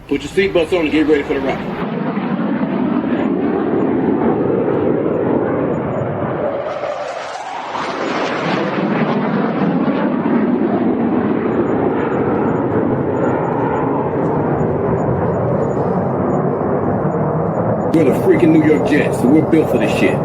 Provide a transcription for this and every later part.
Put your seatbelts on and get ready for the ride. We're the freaking New York Jets, so we're built for this shit.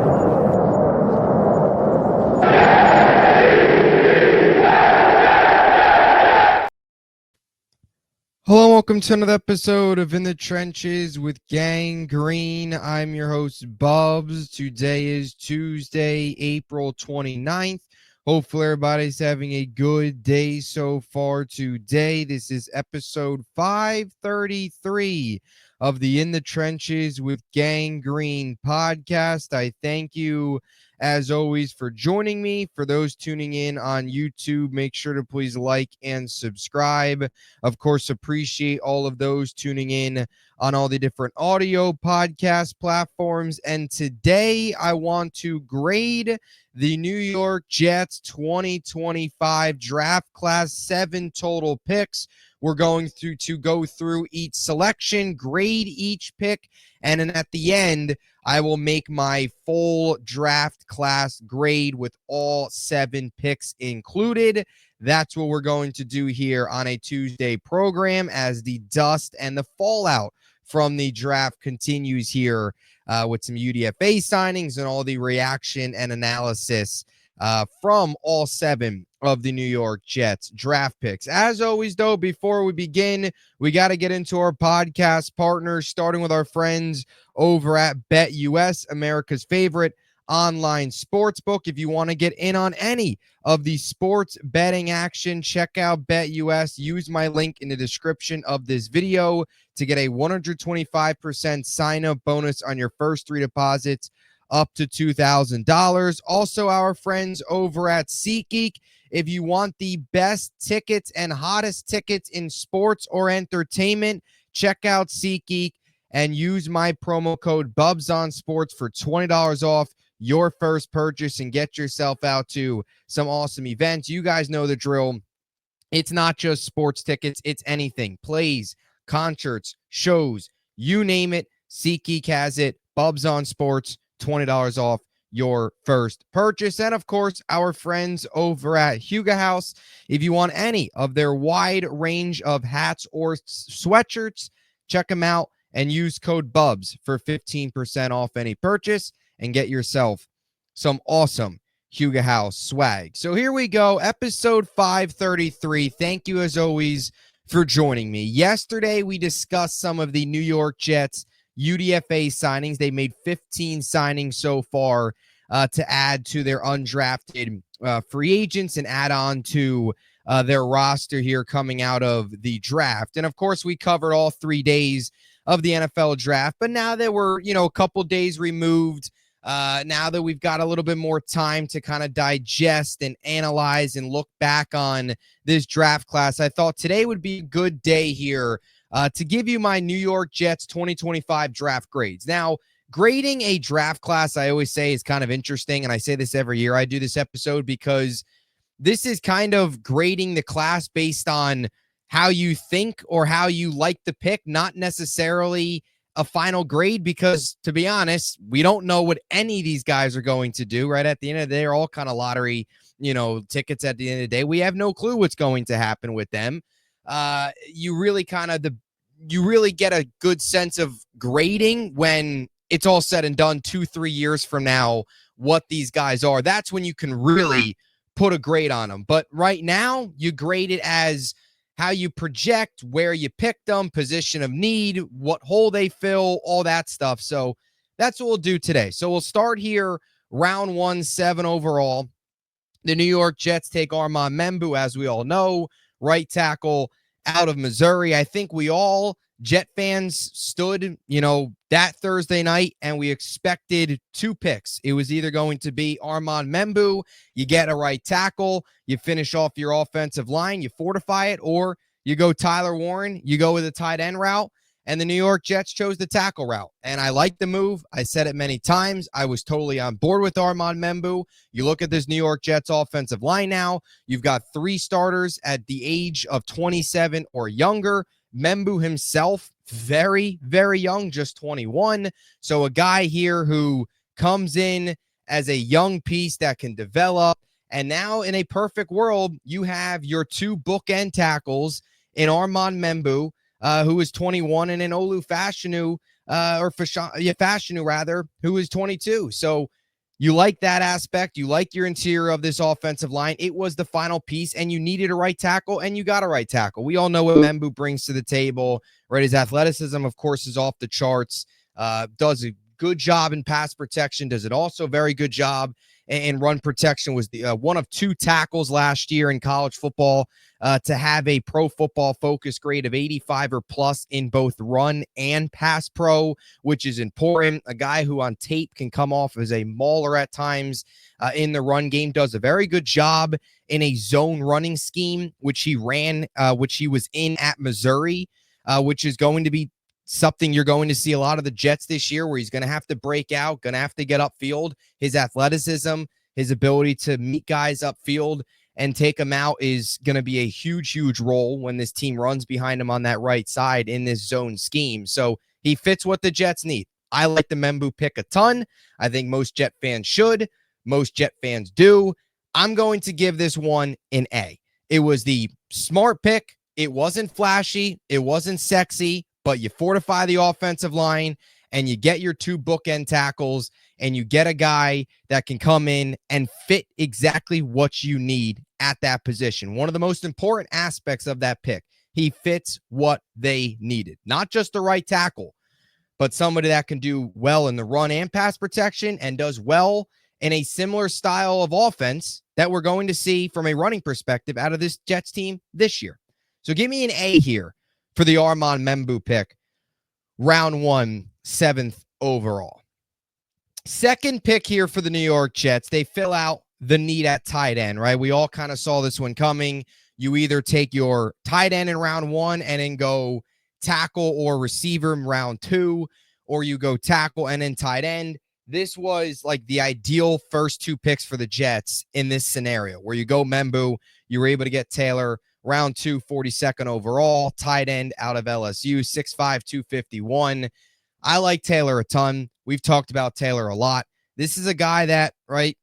Hello, welcome to another episode of In the Trenches with Gang Green. I'm your host, Bubbs. Today is Tuesday, April 29th. Hopefully everybody's having a good day so far today. This is episode 533 of the In the Trenches with Gang Green podcast. I thank you, as always, for joining me. For those tuning in on YouTube, make sure to please like and subscribe. Of course, appreciate all of those tuning in on all the different audio podcast platforms. And today I want to grade the New York Jets 2025 draft class, 7 total picks. We're going to go through each selection, grade each pick, and then at the end, I will make my full draft class grade with all 7 picks included. That's what we're going to do here on a Tuesday program as the dust and the fallout from the draft continues here with some UDFA signings and all the reaction and analysis from all 7 of the New York Jets draft picks. As always, though, before we begin, we got to get into our podcast partners, starting with our friends over at BetUS, America's favorite online sports book. If you want to get in on any of the sports betting action, check out BetUS. Use my link in the description of this video to get a 125% sign-up bonus on your first 3 deposits up to $2,000. Also, our friends over at SeatGeek. If you want the best tickets and hottest tickets in sports or entertainment, check out SeatGeek and use my promo code BUBSONSPORTS for $20 off your first purchase and get yourself out to some awesome events. You guys know the drill. It's not just sports tickets. It's anything. Plays, concerts, shows, you name it. SeatGeek has it. Bubs on Sports, $20 off your first purchase. And of course, our friends over at Huga House. If you want any of their wide range of hats or sweatshirts, check them out and use code BUBS for 15% off any purchase and get yourself some awesome Huga House swag. So here we go, episode 533. Thank you, as always, for joining me. Yesterday, we discussed some of the New York Jets UDFA signings. They made 15 signings so far to add to their undrafted free agents and add on to their roster here coming out of the draft. And of course, we covered all 3 days of the NFL draft. But now that we're, a couple days removed, now that we've got a little bit more time to kind of digest and analyze and look back on this draft class, I thought today would be a good day here to give you my New York Jets 2025 draft grades. Now, grading a draft class, I always say, is kind of interesting, and I say this every year I do this episode, because this is kind of grading the class based on how you think or how you like the pick, not necessarily a final grade, because to be honest, we don't know what any of these guys are going to do, right? At the end of the day, they're all kind of lottery, tickets at the end of the day. We have no clue what's going to happen with them. You really get a good sense of grading when it's all said and done 2-3 years from now, what these guys are. That's when you can really put a grade on them. But right now, you grade it as how you project, where you picked them, position of need, what hole they fill, all that stuff. So that's what we'll do today. So we'll start here, round 1, 7 overall. The New York Jets take Armand Membu, as we all know, right tackle out of Missouri. I think we all, Jet fans, stood, that Thursday night, and we expected 2 picks. It was either going to be Armand Membu, you get a right tackle, you finish off your offensive line, you fortify it, or you go Tyler Warren, you go with a tight end route, and the New York Jets chose the tackle route. And I like the move. I said it many times. I was totally on board with Armand Membu. You look at this New York Jets offensive line now. You've got 3 starters at the age of 27 or younger. Membu himself, very, very young, just 21. So a guy here who comes in as a young piece that can develop. And now in a perfect world, you have your two bookend tackles in Armand Membu, who is 21, and in Olu Fashanu, Fashanu rather, who is 22. So you like that aspect. You like your interior of this offensive line. It was the final piece, and you needed a right tackle, and you got a right tackle. We all know what Membu brings to the table, right? His athleticism, of course, is off the charts. Does a good job in pass protection. Does it also very good job in run protection. Was the one of two tackles last year in college football to have a Pro Football Focus grade of 85 or plus in both run and pass pro, which is important. A guy who on tape can come off as a mauler at times in the run game, does a very good job in a zone running scheme, which he was in at Missouri, which is going to be something you're going to see a lot of the Jets this year, where he's going to have to break out, going to have to get upfield. His athleticism, his ability to meet guys upfield and take them out is going to be a huge, huge role when this team runs behind him on that right side in this zone scheme. So he fits what the Jets need. I like the Membu pick a ton. I think most Jet fans should. Most Jet fans do. I'm going to give this one an A. It was the smart pick. It wasn't flashy. It wasn't sexy. But you fortify the offensive line and you get your two bookend tackles and you get a guy that can come in and fit exactly what you need at that position. One of the most important aspects of that pick, he fits what they needed. Not just the right tackle, but somebody that can do well in the run and pass protection and does well in a similar style of offense that we're going to see from a running perspective out of this Jets team this year. So give me an A here for the Armand Membu pick, round 1, 7th overall. Second pick here for the New York Jets. They fill out the need at tight end, right? We all kind of saw this one coming. You either take your tight end in round 1 and then go tackle or receiver in round 2, or you go tackle and then tight end. This was like the ideal first two picks for the Jets in this scenario, where you go Membu, you were able to get Taylor. Round 2, 42nd overall, tight end out of LSU, 6'5", 251. I like Taylor a ton. We've talked about Taylor a lot. This is a guy that, right,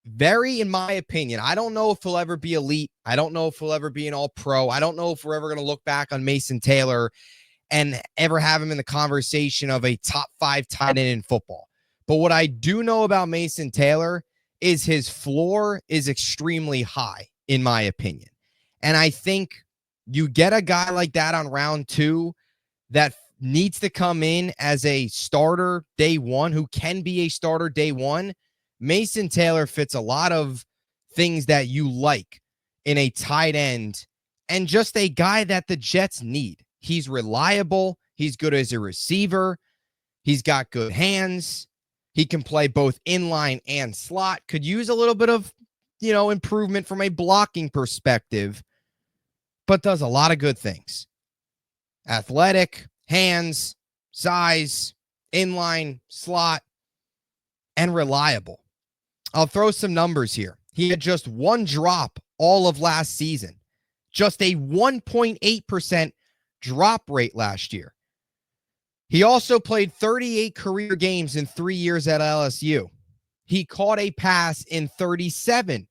very, in my opinion, I don't know if he'll ever be elite. I don't know if he'll ever be an all-pro. I don't know if we're ever going to look back on Mason Taylor and ever have him in the conversation of a top 5 tight end in football. But what I do know about Mason Taylor is his floor is extremely high, in my opinion. And I think you get a guy like that on round 2 that needs to come in as a starter day 1, who can be a starter day 1. Mason Taylor fits a lot of things that you like in a tight end and just a guy that the Jets need. He's reliable. He's good as a receiver. He's got good hands. He can play both inline and slot. Could use a little bit of, improvement from a blocking perspective, but does a lot of good things. Athletic, hands, size, inline, slot, and reliable. I'll throw some numbers here. He had just one drop all of last season. Just a 1.8% drop rate last year. He also played 38 career games in 3 years at LSU. He caught a pass in 37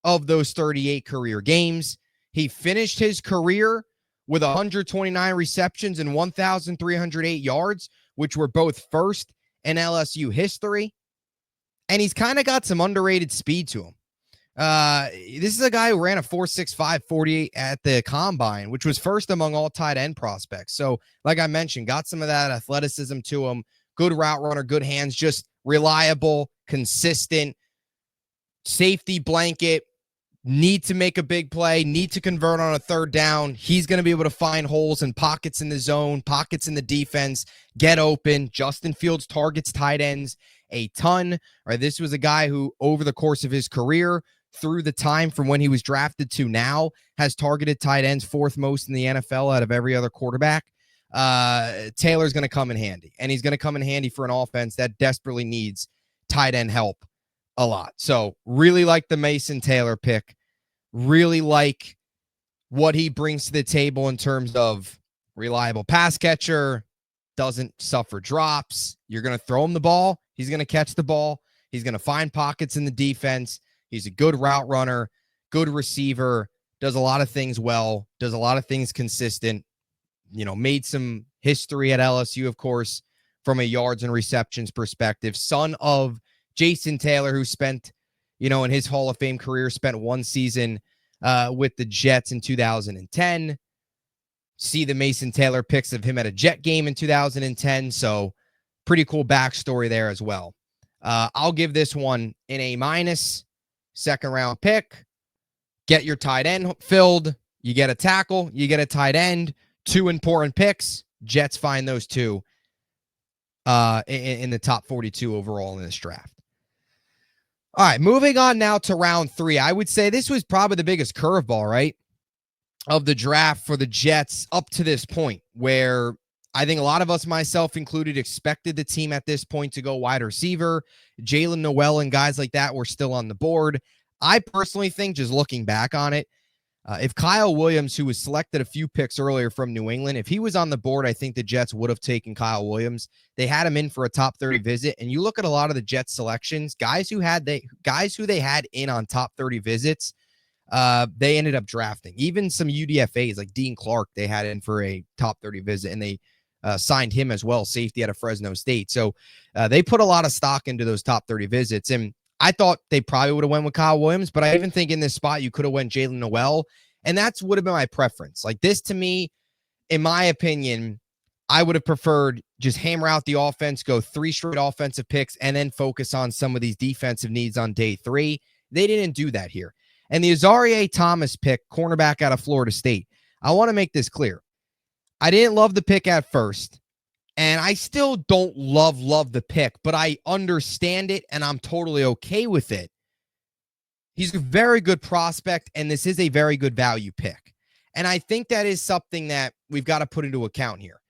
of those 38 career games. He finished his career with 129 receptions and 1,308 yards, which were both first in LSU history. And he's kind of got some underrated speed to him. This is a guy who ran a 4.65 40 at the combine, which was first among all tight end prospects. So, like I mentioned, got some of that athleticism to him. Good route runner, good hands, just reliable, consistent, safety blanket. Need to make a big play, need to convert on a third down. He's going to be able to find holes and pockets in the zone, pockets in the defense, get open. Justin Fields targets tight ends a ton. Right, this was a guy who, over the course of his career, through the time from when he was drafted to now, has targeted tight ends 4th most in the NFL out of every other quarterback. Taylor's going to come in handy, and he's going to come in handy for an offense that desperately needs tight end help a lot. So really like the Mason Taylor pick. Really like what he brings to the table in terms of reliable pass catcher, doesn't suffer drops. You're going to throw him the ball. He's going to catch the ball. He's going to find pockets in the defense. He's a good route runner, good receiver, does a lot of things well, does a lot of things consistent, made some history at LSU, of course, from a yards and receptions perspective. Son of Jason Taylor, who spent, in his Hall of Fame career, spent one season with the Jets in 2010. See the Mason Taylor pics of him at a Jet game in 2010. So pretty cool backstory there as well. I'll give this one an A-, second round pick. Get your tight end filled. You get a tackle. You get a tight end. 2 important picks. Jets find those 2 in the top 42 overall in this draft. All right, moving on now to round 3. I would say this was probably the biggest curveball, right, of the draft for the Jets up to this point, where I think a lot of us, myself included, expected the team at this point to go wide receiver. Jalen Noel and guys like that were still on the board. I personally think, just looking back on it, if Kyle Williams, who was selected a few picks earlier from New England, if he was on the board, I think the Jets would have taken Kyle Williams. They had him in for a top 30 visit, and you look at a lot of the Jets selections, guys who they had in on top 30 visits, they ended up drafting. Even some UDFAs like Dean Clark, they had in for a top 30 visit, and they signed him as well, safety out of Fresno State. So they put a lot of stock into those top 30 visits, and I thought they probably would have went with Kyle Williams, but I even think in this spot you could have went Jalen Noel, and that's would have been my preference. Like this, to me, in my opinion, I would have preferred just hammer out the offense, go 3 straight offensive picks, and then focus on some of these defensive needs on day 3. They didn't do that here. And the Azareye'h Thomas pick, cornerback out of Florida State, I want to make this clear. I didn't love the pick at first, and I still don't love the pick, but I understand it, and I'm totally okay with it. He's a very good prospect, and this is a very good value pick. And I think that is something that we've got to put into account here.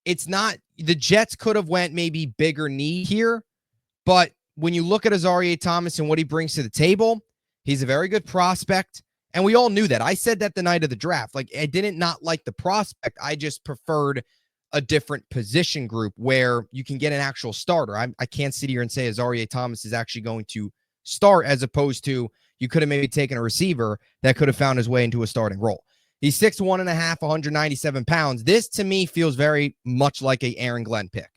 It's not, the Jets could have went maybe bigger need here, but when you look at Azareye'h Thomas and what he brings to the table, he's a very good prospect. And we all knew that. I said that the night of the draft. Like, I didn't not like the prospect. I just preferred a different position group where you can get an actual starter. I can't sit here and say Azareye'h Thomas is actually going to start, as opposed to you could have maybe taken a receiver that could have found his way into a starting role. He's 6'1.5", 197 pounds. This, to me, feels very much like a Aaron Glenn pick.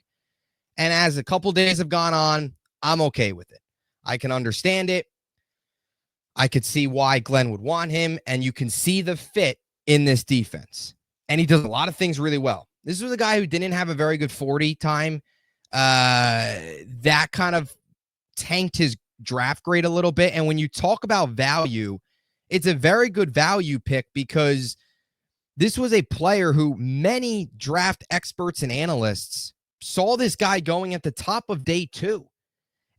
And as a couple days have gone on, I'm okay with it. I can understand it. I could see why Glenn would want him, and you can see the fit in this defense. And he does a lot of things really well. This was a guy who didn't have a very good 40 time. That kind of tanked his draft grade a little bit. And when you talk about value, it's a very good value pick because this was a player who many draft experts and analysts saw this guy going at the top of day 2.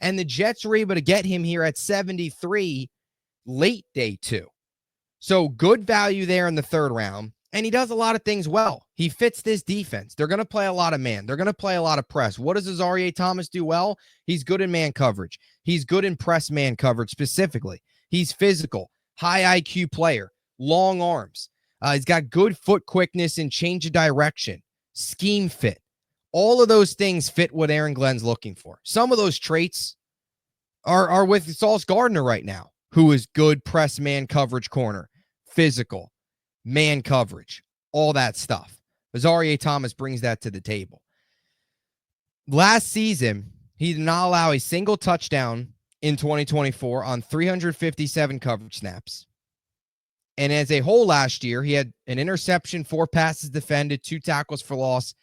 And the Jets were able to get him here at 73 late day 2. So good value there in the 3rd round. And he does a lot of things well. He fits this defense. They're going to play a lot of man. They're going to play a lot of press. What does Azareye'h Thomas do well? He's good in man coverage. He's good in press man coverage specifically. He's physical, high IQ player, long arms. He's got good foot quickness and change of direction, scheme fit. All of those things fit what Aaron Glenn's looking for. Some of those traits are with Sauce Gardner right now, who is good press man coverage corner, physical, man coverage, all that stuff. Azareye'h Thomas brings that to the table. Last season, he did not allow a single touchdown in 2024 on 357 coverage snaps. And as a whole last year, he had an interception, 4 passes defended, 2 tackles for loss,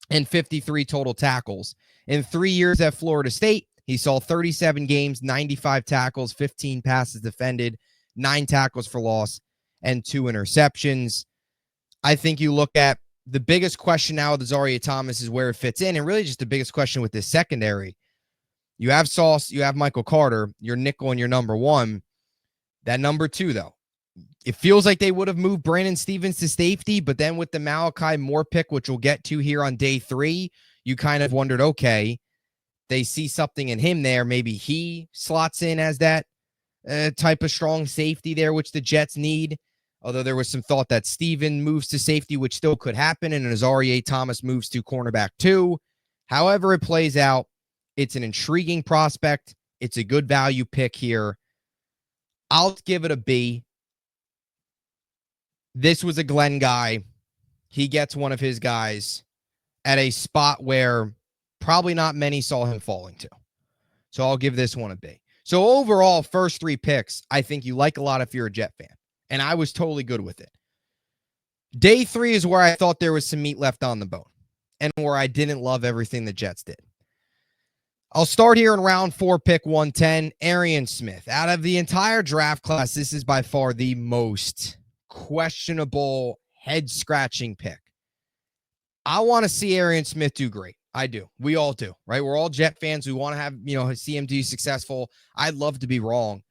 and 53 total tackles. In 3 years at Florida State, he saw 37 games, 95 tackles, 15 passes defended, 9 tackles for loss, and 2 interceptions. I think you look at the biggest question now with Azareye'h Thomas is where it fits in, and really just the biggest question with this secondary. You have Sauce, you have Michael Carter, your nickel and your number 1. That number 2, though, it feels like they would have moved Brandon Stevens to safety, but then with the Malachi Moore pick, which we'll get to here on day 3, you kind of wondered, okay, they see something in him there. Maybe he slots in as that type of strong safety there, which the Jets need. Although there was some thought that Steven moves to safety, which still could happen, and Azarie Thomas moves to cornerback too. However it plays out, it's an intriguing prospect. It's a good value pick here. I'll give it a B. This was a Glenn guy. He gets one of his guys at a spot where probably not many saw him falling to. So I'll give this one a B. So overall, first three picks, I think you like a lot if you're a Jet fan. And I was totally good with it. Day three is where I thought there was some meat left on the bone and where I didn't love everything the Jets did. I'll start here in round 4, pick 110, Arian Smith. Out of the entire draft class, this is by far the most questionable, head-scratching pick. I want to see Arian Smith do great. I do. We all do, right? We're all Jet fans. We want to have, see him do successful. I'd love to be wrong.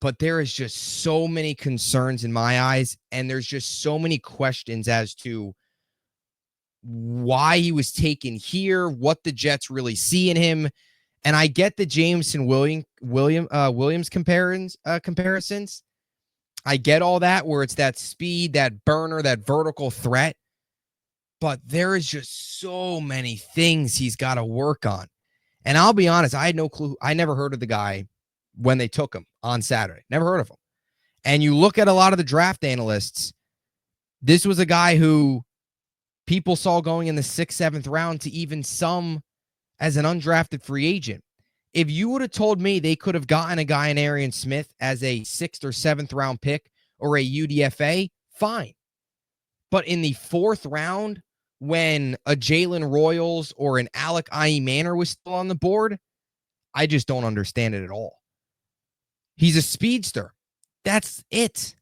But there is just so many concerns in my eyes, and there's just so many questions as to why he was taken here, what the Jets really see in him. And I get the Jameson Williams comparisons. I get all that, where it's that speed, that burner, that vertical threat. But there is just so many things he's got to work on. And I'll be honest, I had no clue. I never heard of the guy when they took him on Saturday. Never heard of him. And you look at a lot of the draft analysts, this was a guy who people saw going in the 6th, 7th round to even some as an undrafted free agent. If you would have told me they could have gotten a guy in Arian Smith as a 6th or 7th round pick or a UDFA, fine. But in the 4th round, when a Jalen Royals or an Alec Manor was still on the board, I just don't understand it at all. He's a speedster. That's it.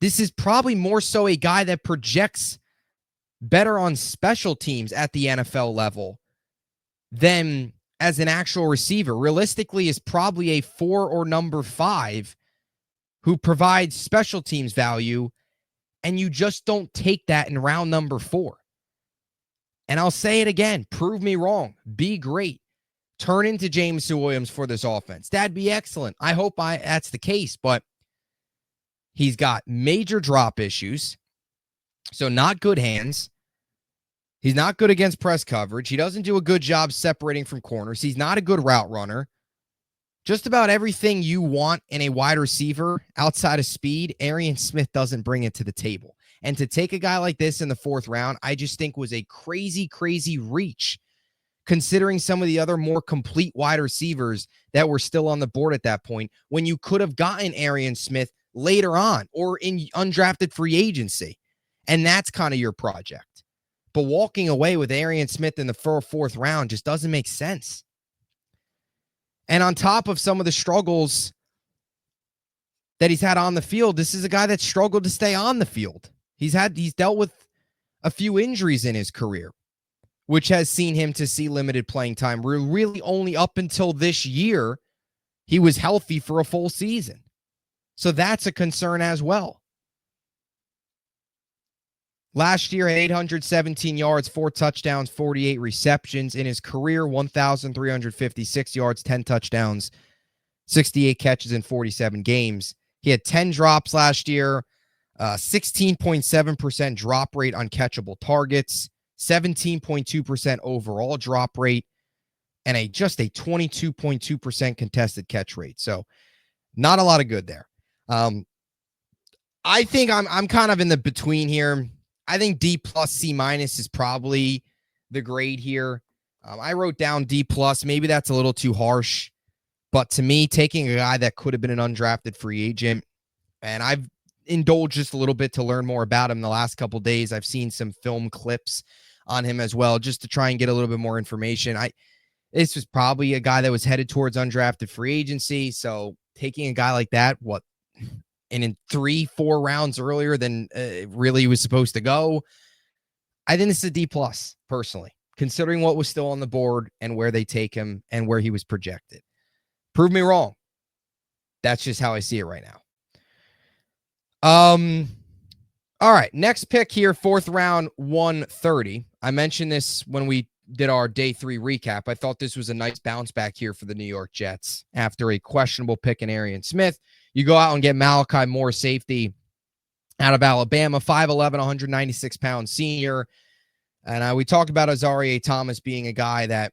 This is probably more so a guy that projects better on special teams at the NFL level than as an actual receiver. Realistically, is probably a 4 or number 5 who provides special teams value, and you just don't take that in round number 4. And I'll say it again, prove me wrong. Be great. Turn into Jameson Williams for this offense. That'd be excellent. I hope that's the case, but he's got major drop issues, so not good hands. He's not good against press coverage. He doesn't do a good job separating from corners. He's not a good route runner. Just about everything you want in a wide receiver outside of speed, Arian Smith doesn't bring it to the table. And to take a guy like this in the 4th round, I just think was a crazy, crazy reach, considering some of the other more complete wide receivers that were still on the board at that point, when you could have gotten Arian Smith later on or in undrafted free agency. And that's kind of your project. But walking away with Arian Smith in the 4th round just doesn't make sense. And on top of some of the struggles that he's had on the field, this is a guy that struggled to stay on the field. He's dealt with a few injuries in his career, which has seen him to see limited playing time. Really only up until this year, he was healthy for a full season. So that's a concern as well. Last year, 817 yards, 4 touchdowns, 48 receptions. In his career, 1,356 yards, 10 touchdowns, 68 catches in 47 games. He had 10 drops last year, 16.7% drop rate on catchable targets, 17.2% overall drop rate, and just a 22.2% contested catch rate. So not a lot of good there. I think I'm kind of in the between here. I think D+, C- is probably the grade here. I wrote down D+. Maybe that's a little too harsh. But to me, taking a guy that could have been an undrafted free agent, and I've indulged just a little bit to learn more about him the last couple of days. I've seen some film clips on him as well, just to try and get a little bit more information. This was probably a guy that was headed towards undrafted free agency. So taking a guy like that, and in 3-4 rounds earlier than really was supposed to go, I think this is a D+, personally, considering what was still on the board and where they take him and where he was projected. Prove me wrong. That's just how I see it right now. All right, next pick here, 4th round, 130. I mentioned this when we did our day 3 recap. I thought this was a nice bounce back here for the New York Jets after a questionable pick in Arian Smith. You go out and get Malachi Moore, safety, out of Alabama, 5'11", 196-pound senior. And we talked about Azareye'h Thomas being a guy that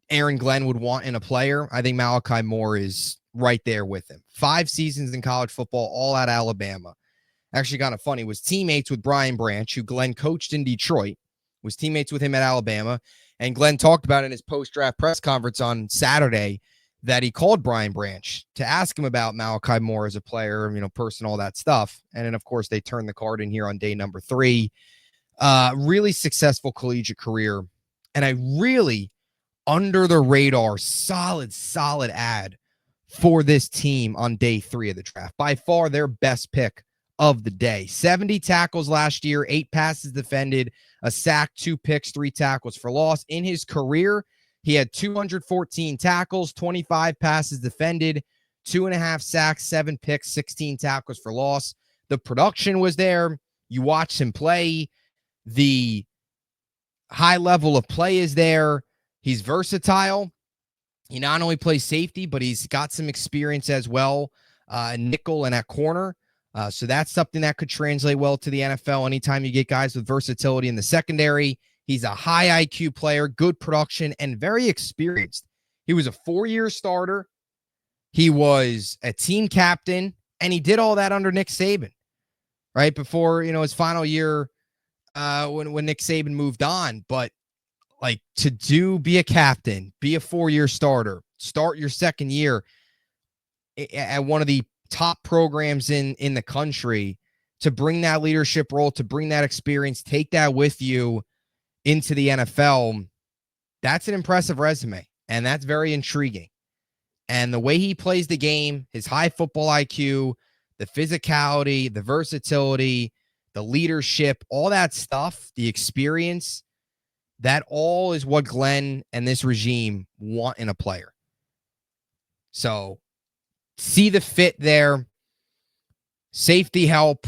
Aaron Glenn would want in a player. I think Malachi Moore is right there with him. 5 seasons in college football, all at Alabama. Actually kind of funny, was teammates with Brian Branch, who Glenn coached in Detroit, was teammates with him at Alabama. And Glenn talked about in his post-draft press conference on Saturday that he called Brian Branch to ask him about Malachi Moore as a player, person, all that stuff. And then, of course, they turned the card in here on day number 3. Really successful collegiate career. And I really, under the radar, solid ad for this team on day 3 of the draft. By far their best pick of the day. 70 tackles last year, 8 passes defended, a sack, 2 picks, 3 tackles for loss. In his career, he had 214 tackles, 25 passes defended, 2.5 sacks, 7 picks, 16 tackles for loss. The production was there. You watch him play. The high level of play is there. He's versatile. He not only plays safety, but he's got some experience as well, nickel and at corner. So that's something that could translate well to the NFL. Anytime you get guys with versatility in the secondary, he's a high IQ player, good production, and very experienced. He was a 4-year starter. He was a team captain, and he did all that under Nick Saban, right? Before, his final year when Nick Saban moved on. But be a captain, be a 4-year starter, start your second year at one of the top programs in the country, to bring that leadership role, to bring that experience, take that with you into the NFL. That's an impressive resume, and that's very intriguing. And the way he plays the game, his high football IQ, the physicality, the versatility, the leadership, all that stuff, the experience, that all is what Glenn and this regime want in a player. So see the fit there. Safety help.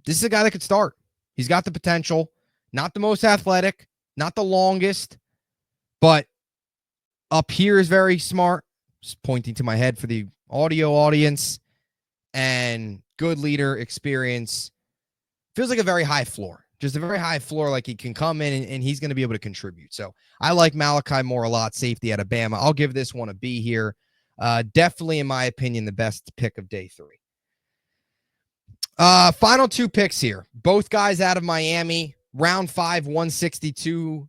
This is a guy that could start. He's got the potential. Not the most athletic, not the longest, but up here is very smart. Just pointing to my head for the audio audience. And good leader, experience. Feels like a very high floor. Just a very high floor, like he can come in and he's going to be able to contribute. So I like Malachi Moore a lot, safety at Alabama. I'll give this one a B here. Definitely, in my opinion, the best pick of day 3. Final 2 picks here. Both guys out of Miami. Round 5, 162.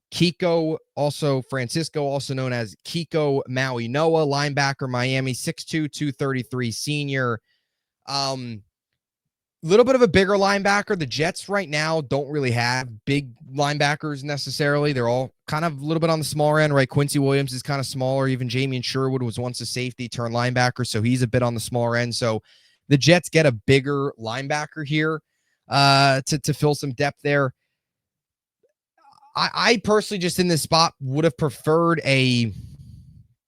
Francisco, also known as Kiko Maui Noah, linebacker, Miami, 6'2", 233 senior. Little bit of a bigger linebacker. The Jets right now don't really have big linebackers necessarily. They're all kind of a little bit on the smaller end, right? Quincy Williams is kind of smaller. Even Jamien Sherwood was once a safety turned linebacker, so he's a bit on the smaller end. So the Jets get a bigger linebacker here to fill some depth there. I personally, just in this spot, would have preferred a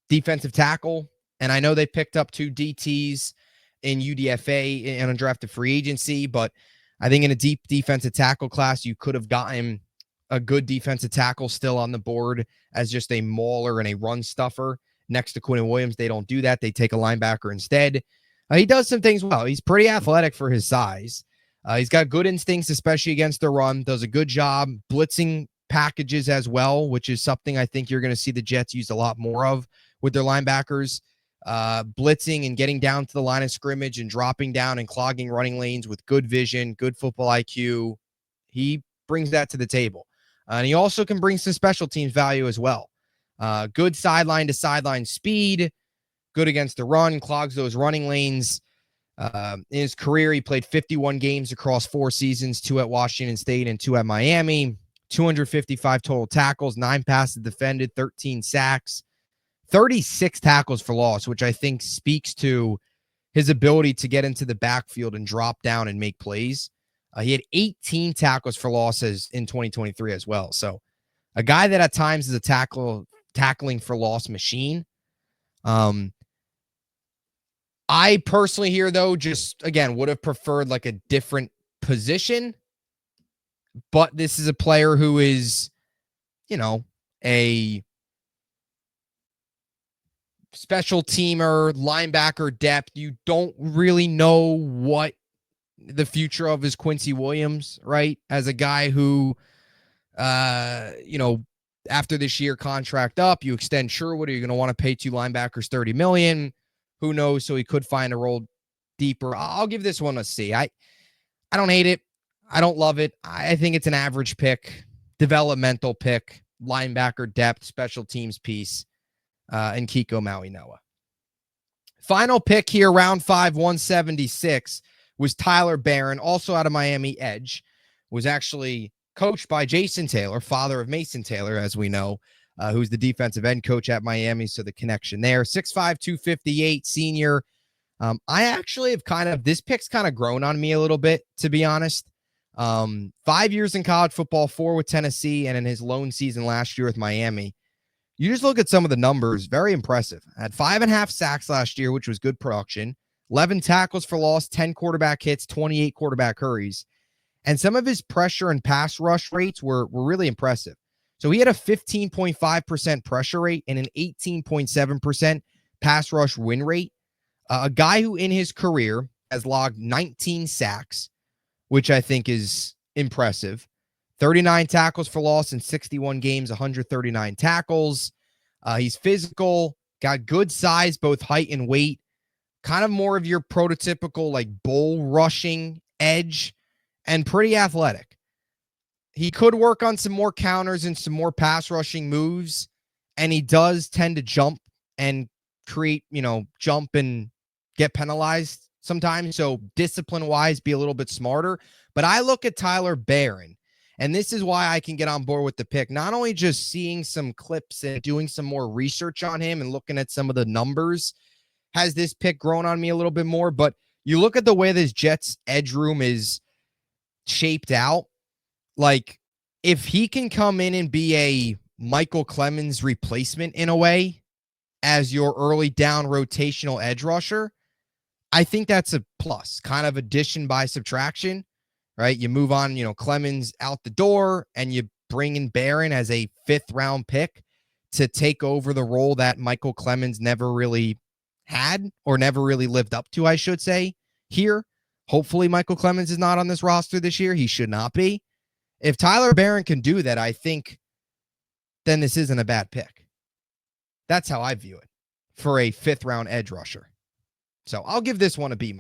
defensive tackle. And I know they picked up 2 DTs in UDFA and undrafted free agency, but I think in a deep defensive tackle class, you could have gotten a good defensive tackle still on the board as just a mauler and a run stuffer next to Quinn Williams. They don't do that. They take a linebacker instead. He does some things well. He's pretty athletic for his size. He's got good instincts, especially against the run. Does a good job blitzing packages as well, which is something I think you're going to see the Jets use a lot more of with their linebackers. Blitzing and getting down to the line of scrimmage and dropping down and clogging running lanes with good vision, good football IQ. He brings that to the table. And he also can bring some special teams value as well. Good sideline to sideline speed, good against the run, clogs those running lanes. In his career, he played 51 games across 4 seasons, 2 at Washington State and 2 at Miami, 255 total tackles, 9 passes defended, 13 sacks, 36 tackles for loss, which I think speaks to his ability to get into the backfield and drop down and make plays. He had 18 tackles for losses in 2023 as well. So a guy that at times is a tackling for loss machine. I personally here, though, just, again, would have preferred like a different position. But this is a player who is, a special teamer, linebacker depth. You don't really know what the future of is Quincy Williams, right? As a guy who, after this year contract up, you extend Sherwood, are you going to want to pay 2 linebackers $30 million? Who knows? So he could find a role deeper. I'll give this one a C. I don't hate it. I don't love it. I think it's an average pick, developmental pick, linebacker depth, special teams piece, and Kiko Maui Noah. Final pick here, round 5, 176, was Tyler Barron, also out of Miami Edge, was actually coached by Jason Taylor, father of Mason Taylor, as we know, who's the defensive end coach at Miami, so the connection there. 6'5", 258, senior. I actually have this pick's kind of grown on me a little bit, to be honest. 5 years in college football, 4 with Tennessee, and in his lone season last year with Miami. You just look at some of the numbers, very impressive. Had 5.5 sacks last year, which was good production. 11 tackles for loss, 10 quarterback hits, 28 quarterback hurries. And some of his pressure and pass rush rates were really impressive. So he had a 15.5% pressure rate and an 18.7% pass rush win rate. A guy who in his career has logged 19 sacks, which I think is impressive. 39 tackles for loss in 61 games, 139 tackles. He's physical, got good size, both height and weight. Kind of more of your prototypical like bull rushing edge, and pretty athletic. He could work on some more counters and some more pass rushing moves, and he does tend to jump and create, jump and get penalized sometimes. So discipline-wise, be a little bit smarter. But I look at Tyler Barron, and this is why I can get on board with the pick. Not only just seeing some clips and doing some more research on him and looking at some of the numbers has this pick grown on me a little bit more, but you look at the way this Jets edge room is shaped out. Like, if he can come in and be a Michael Clemens replacement in a way as your early down rotational edge rusher, I think that's a plus, kind of addition by subtraction, right? You move on, Clemens out the door, and you bring in Barron as a 5th round pick to take over the role that Michael Clemens never really had, or never really lived up to, I should say, here. Hopefully Michael Clemens is not on this roster this year. He should not be. If Tyler Barron can do that, I think then this isn't a bad pick. That's how I view it for a 5th round edge rusher. So I'll give this one a B-.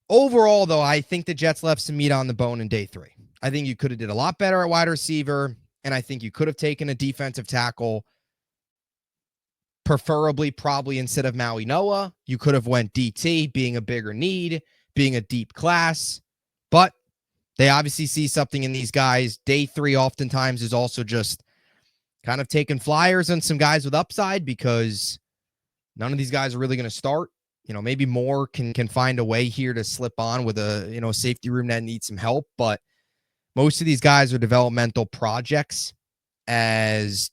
Overall, though, I think the Jets left some meat on the bone in day 3. I think you could have did a lot better at wide receiver, and I think you could have taken a defensive tackle, preferably probably instead of Maui Noah. You could have went DT, being a bigger need, being a deep class, but they obviously see something in these guys. Day 3 oftentimes is also just kind of taking flyers on some guys with upside, because none of these guys are really going to start. Maybe Moore can find a way here to slip on with a, safety room that needs some help, but most of these guys are developmental projects as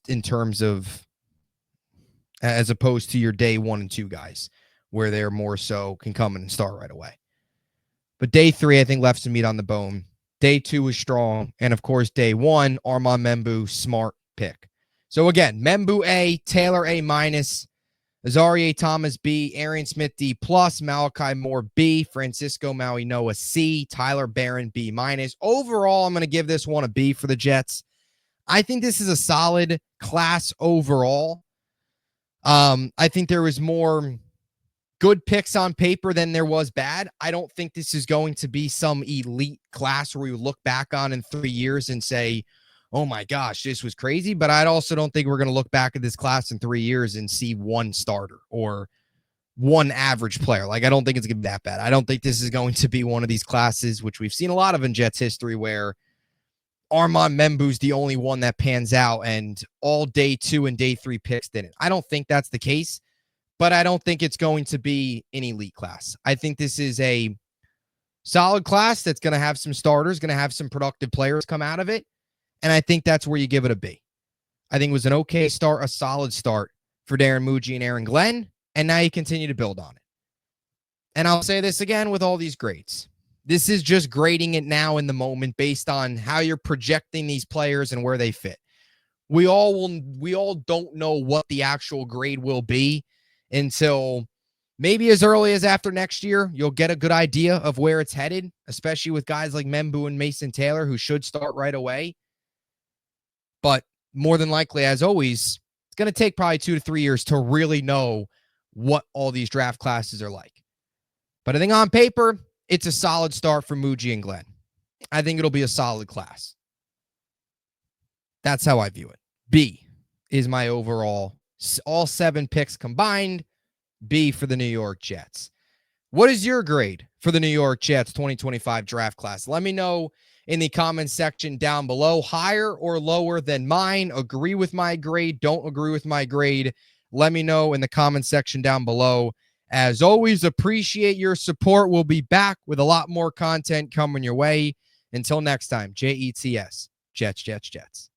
opposed to your day 1 and 2 guys, where they're more so can come in and start right away. But day 3, I think, left some meat on the bone. Day 2 was strong. And of course, day 1, Armand Membu, smart pick. So again, Membu A, Taylor A-, Azarie Thomas B, Arian Smith D+, Malachi Moore B, Francisco Maui Noah C, Tyler Barron B-. Overall, I'm going to give this one a B for the Jets. I think this is a solid class overall. I think there was more good picks on paper than there was bad. I don't think this is going to be some elite class where we look back on in 3 years and say, oh my gosh, this was crazy. But I also don't think we're going to look back at this class in 3 years and see one starter or one average player. Like, I don't think it's going to be that bad. I don't think this is going to be one of these classes, which we've seen a lot of in Jets history, where Armand Membu's the only one that pans out and all day 2 and day 3 picks didn't. I don't think that's the case, but I don't think it's going to be an elite class. I think this is a solid class that's going to have some starters, going to have some productive players come out of it. And I think that's where you give it a B. I think it was an okay start, a solid start for Darren Muji and Aaron Glenn, and now you continue to build on it. And I'll say this again with all these grades. This is just grading it now in the moment based on how you're projecting these players and where they fit. We all don't know what the actual grade will be until Maybe as early as after next year, you'll get a good idea of where it's headed, especially with guys like Membu and Mason Taylor, who should start right away. But more than likely, as always, it's going to take probably 2 to 3 years to really know what all these draft classes are like. But I think on paper, it's a solid start for Muji and Glenn. I think it'll be a solid class. That's how I view it. B is my overall, all 7 picks combined, B for the New York Jets. What is your grade for the New York Jets 2025 draft class? Let me know in the comments section down below. Higher or lower than mine? Agree with my grade? Don't agree with my grade? Let me know in the comments section down below. As always, appreciate your support. We'll be back with a lot more content coming your way. Until next time, Jets, Jets, Jets, Jets.